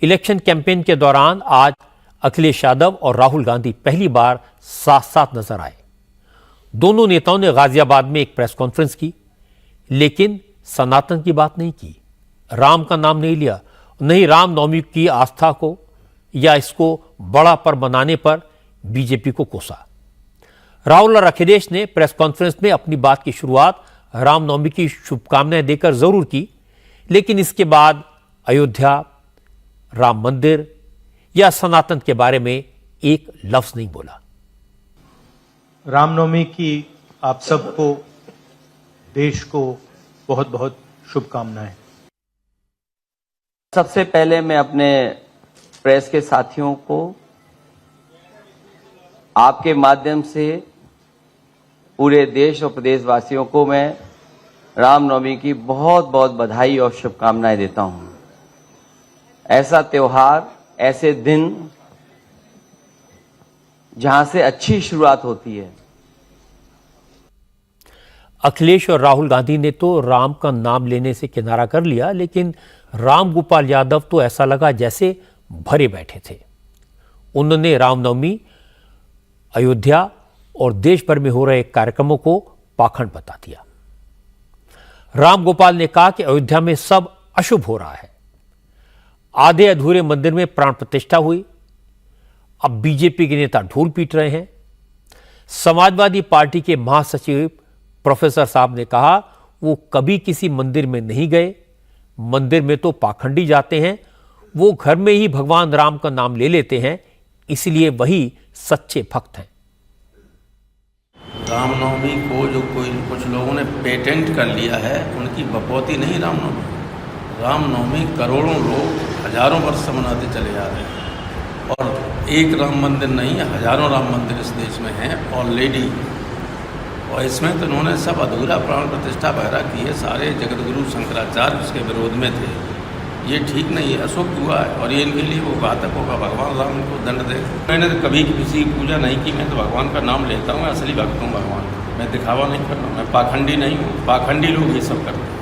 Election campaign के दौरान आज अखिलेश यादव और राहुल गांधी पहली बार साथ साथ नजर आए। दोनों नेताओं ने गाजियाबाद में एक प्रेस कॉन्फ्रेंस की, लेकिन सनातन की बात नहीं की, राम का नाम नहीं लिया, नहीं रामनवमी की आस्था को या इसको बड़ा पर्व बनाने पर बीजेपी को कोसा। राहुल और अखिलेश ने प्रेस कॉन्फ्रेंस में अपनी बात की शुरुआत रामनवमी की शुभकामनाएं देकर जरूर की, लेकिन इसके बाद अयोध्या, राम मंदिर या सनातन के बारे में एक लफ्ज नहीं बोला। रामनवमी की आप सबको, देश को बहुत बहुत शुभकामनाएं। सबसे पहले मैं अपने प्रेस के साथियों को आपके माध्यम से पूरे देश और प्रदेशवासियों को मैं रामनवमी की बहुत बहुत बधाई और शुभकामनाएं देता हूं। ऐसा त्योहार, ऐसे दिन जहां से अच्छी शुरुआत होती है। अखिलेश और राहुल गांधी ने तो राम का नाम लेने से किनारा कर लिया, लेकिन राम गोपाल यादव तो ऐसा लगा जैसे भरे बैठे थे। उन्होंने रामनवमी, अयोध्या और देश भर में हो रहे कार्यक्रमों को पाखंड बता दिया। राम गोपाल ने कहा कि अयोध्या में सब अशुभ हो रहा है। आधे अधूरे मंदिर में प्राण प्रतिष्ठा हुई, अब बीजेपी के नेता ढोल पीट रहे हैं। समाजवादी पार्टी के महासचिव प्रोफेसर साहब ने कहा वो कभी किसी मंदिर में नहीं गए, मंदिर में तो पाखंडी जाते हैं, वो घर में ही भगवान राम का नाम ले लेते हैं, इसलिए वही सच्चे भक्त हैं। रामनवमी को जो कुछ लोगों ने पेटेंट कर लिया है, उनकी बपौती नहीं रामनवमी। रामनवमी करोड़ों लोग हजारों वर्ष से मनाते चले जा रहे हैं, और एक राम मंदिर नहीं, हजारों राम मंदिर इस देश में हैं ऑलरेडी। और इसमें तो उन्होंने सब अधूरा प्राण प्रतिष्ठा वगैरह की है। सारे जगतगुरु शंकराचार्य उसके विरोध में थे। ये ठीक नहीं है, अशुभ हुआ है, और ये इनके लिए वो घातक होगा। भगवान राम को दंड दे। मैंने तो कभी किसी की पूजा नहीं की, मैं तो भगवान का नाम लेता हूँ, असली भक्त हूँ भगवान। मैं दिखावा नहीं कर रहा हूँ, मैं पाखंडी नहीं हूँ। पाखंडी लोग ये सब करते हैं।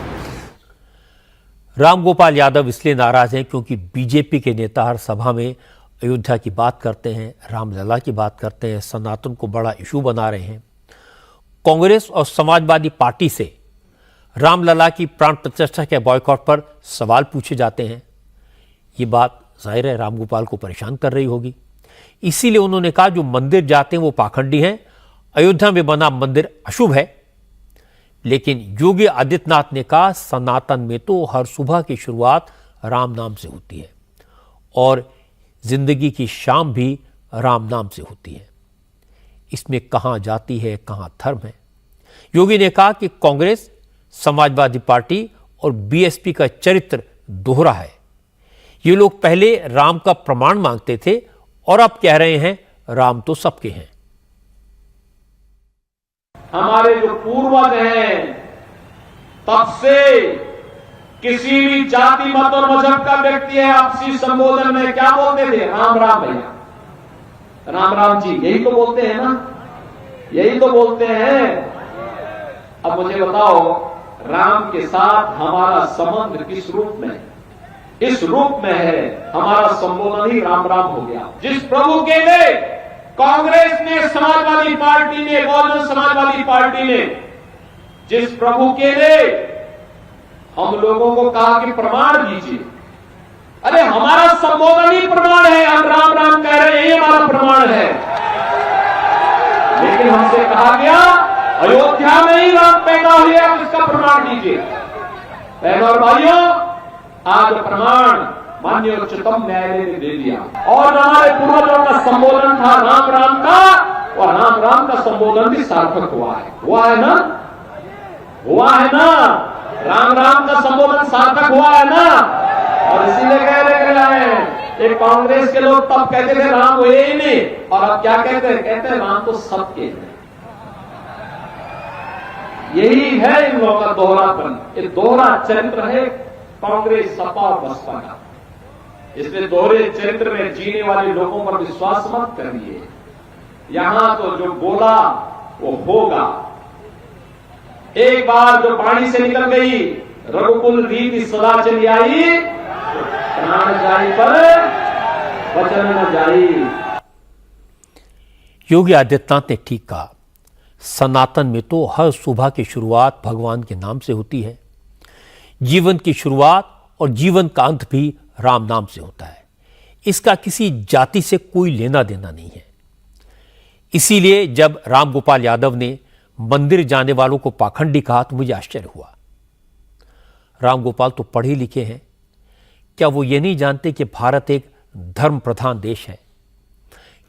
राम गोपाल यादव इसलिए नाराज हैं क्योंकि बीजेपी के नेता हर सभा में अयोध्या की बात करते हैं, रामलला की बात करते हैं, सनातन को बड़ा इशू बना रहे हैं। कांग्रेस और समाजवादी पार्टी से रामलला की प्राण प्रतिष्ठा के बॉयकॉट पर सवाल पूछे जाते हैं। ये बात जाहिर है राम गोपाल को परेशान कर रही होगी, इसीलिए उन्होंने कहा जो मंदिर जाते हैं वो पाखंडी हैं, अयोध्या में बना मंदिर अशुभ है। लेकिन योगी आदित्यनाथ ने कहा सनातन में तो हर सुबह की शुरुआत राम नाम से होती है और जिंदगी की शाम भी राम नाम से होती है। इसमें कहां जाति है, कहां धर्म है। योगी ने कहा कि कांग्रेस, समाजवादी पार्टी और बीएसपी का चरित्र दोहरा है। ये लोग पहले राम का प्रमाण मांगते थे और अब कह रहे हैं राम तो सबके हैं। हमारे जो पूर्वज हैं, तब से किसी भी जाति, मत और मजहब का व्यक्ति है, आपसी संबोधन में क्या बोलते थे? राम राम भैया, राम राम जी, यही तो बोलते हैं ना, यही तो बोलते हैं। अब मुझे बताओ, राम के साथ हमारा संबंध किस रूप में? इस रूप में है, हमारा संबोधन ही राम राम हो गया। जिस प्रभु के लिए कांग्रेस ने, समाजवादी पार्टी ने, बहुजन समाजवादी पार्टी ने, जिस प्रभु के लिए हम लोगों को कहा कि प्रमाण दीजिए, अरे हमारा संबोधन ही प्रमाण है। हम राम राम कह रहे हैं, ये हमारा प्रमाण है। लेकिन हमसे कहा गया अयोध्या में ही राम पैदा हुए, आप इसका प्रमाण दीजिए। बहनों और भाइयों, आज प्रमाण माननीय उच्चतम न्यायालय ने दे दिया। और हमारे पूर्वजों का संबोधन था राम राम का, और राम राम का संबोधन भी सार्थक हुआ है। हुआ है ना? हुआ है ना? राम राम का संबोधन सार्थक हुआ है ना? और इसीलिए कह रहे हैं कि कांग्रेस के लोग तब कहते थे राम हुए ही नहीं, और अब क्या कहते हैं? कहते हैं राम तो सबके हैं। यही है इन लोगों का दोहरापन। ये दोहरा चरित्र है कांग्रेस, सपा और बसपा का। इसलिए दोहरे चरित्र में जीने वाले लोगों पर विश्वास मत करिए। यहां तो जो बोला वो होगा। एक बार जो पानी से निकल गई, रघुकुल रीति सदा चली आई, प्राण जाई पर वचन न जाई। योगी आदित्यनाथ ने ठीक कहा, सनातन में तो हर सुबह की शुरुआत भगवान के नाम से होती है। जीवन की शुरुआत और जीवन का अंत भी राम नाम से होता है। इसका किसी जाति से कोई लेना देना नहीं है। इसीलिए जब राम गोपाल यादव ने मंदिर जाने वालों को पाखंडी कहा तो मुझे आश्चर्य हुआ। राम गोपाल तो पढ़े लिखे हैं, क्या वो ये नहीं जानते कि भारत एक धर्म प्रधान देश है?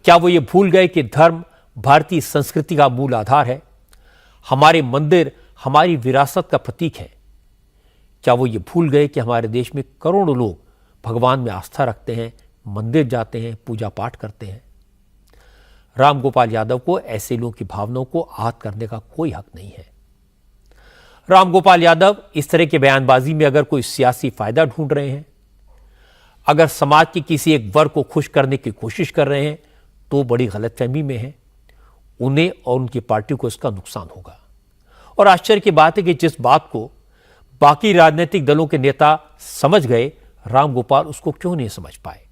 क्या वो ये भूल गए कि धर्म भारतीय संस्कृति का मूल आधार है? हमारे मंदिर हमारी विरासत का प्रतीक है। क्या वो ये भूल गए कि हमारे देश में करोड़ों लोग भगवान में आस्था रखते हैं, मंदिर जाते हैं, पूजा पाठ करते हैं? राम गोपाल यादव को ऐसे लोगों की भावनाओं को आहत करने का कोई हक नहीं है। राम गोपाल यादव इस तरह की बयानबाजी में अगर कोई सियासी फायदा ढूंढ रहे हैं, अगर समाज के किसी एक वर्ग को खुश करने की कोशिश कर रहे हैं, तो बड़ी गलतफहमी में है। उन्हें और उनकी पार्टी को इसका नुकसान होगा। और आश्चर्य की बात है कि जिस बात को बाकी राजनीतिक दलों के नेता समझ गए, राम गोपाल उसको क्यों नहीं समझ पाए।